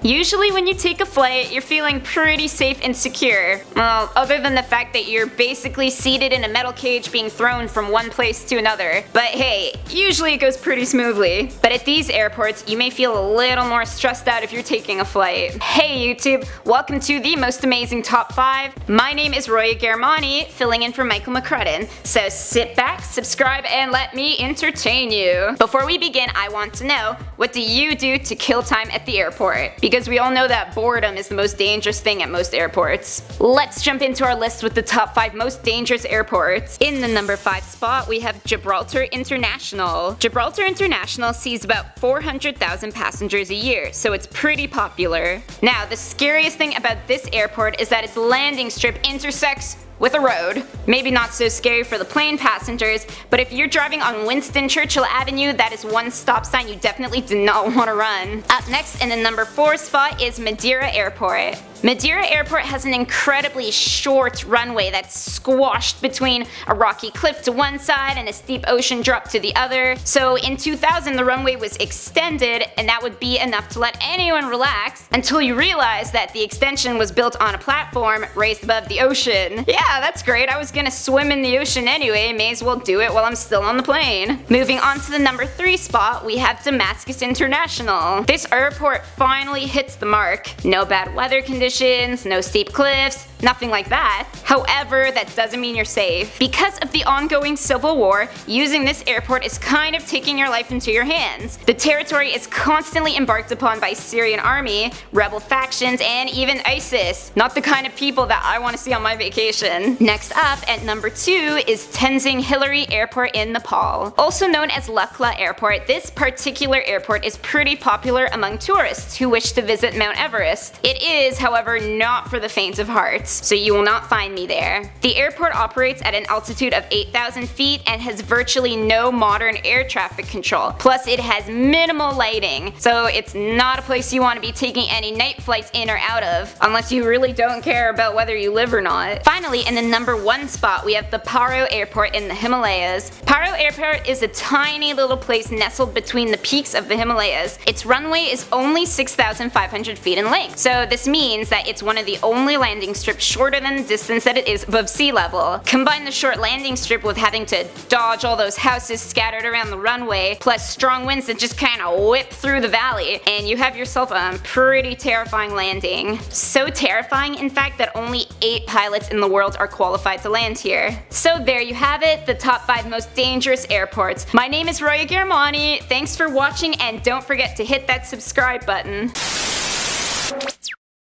Usually when you take a flight, you're feeling pretty safe and secure. Well, other than the fact that you're basically seated in a metal cage being thrown from one place to another. But hey, usually it goes pretty smoothly. But at these airports, you may feel a little more stressed out if you're taking a flight. Hey YouTube, welcome to the most amazing top 5. My name is Roya Garamani, filling in for Michael McCrudden. So sit back, subscribe, and let me entertain you. Before we begin, I want to know, what do you do to kill time at the airport? Because we all know that boredom is the most dangerous thing at most airports. Let's jump into our list with the top 5 most dangerous airports. In the number 5 spot, we have Gibraltar International. Gibraltar International sees about 400,000 passengers a year, so it's pretty popular. Now, the scariest thing about this airport is that its landing strip intersects with a road. Maybe not so scary for the plane passengers, but if you're driving on Winston Churchill Avenue, that is one stop sign you definitely do not want to run. Up next in the number 4 spot is Madeira Airport. Madeira Airport has an incredibly short runway that's squashed between a rocky cliff to one side and a steep ocean drop to the other. So in 2000 the runway was extended, and that would be enough to let anyone relax until you realize that the extension was built on a platform raised above the ocean. Yeah, that's great. I was gonna swim in the ocean anyway, may as well do it while I'm still on the plane. Moving on to the number 3 spot, we have Damascus International. This airport finally hits the mark. No bad weather conditions, no steep cliffs, nothing like that. However, that doesn't mean you're safe. Because of the ongoing civil war, using this airport is kind of taking your life into your hands. The territory is constantly embarked upon by Syrian army, rebel factions, and even ISIS. Not the kind of people that I want to see on my vacation. Next up, at number 2, is Tenzing Hillary Airport in Nepal. Also known as Lukla Airport, this particular airport is pretty popular among tourists who wish to visit Mount Everest. It is, however, not for the faint of heart, so you will not find me there. The airport operates at an altitude of 8,000 feet and has virtually no modern air traffic control. Plus it has minimal lighting, so it's not a place you want to be taking any night flights in or out of, unless you really don't care about whether you live or not. Finally, in the number 1 spot, we have the Paro Airport in the Himalayas. Paro Airport is a tiny little place nestled between the peaks of the Himalayas. Its runway is only 6,500 feet in length, so this means that it's one of the only landing strips shorter than the distance that it is above sea level. Combine the short landing strip with having to dodge all those houses scattered around the runway, plus strong winds that just kinda whip through the valley, and you have yourself a pretty terrifying landing. So terrifying, in fact, that only 8 pilots in the world are qualified to land here. So there you have it, the top 5 most dangerous airports. My name is Roya Garamani, thanks for watching, and don't forget to hit that subscribe button.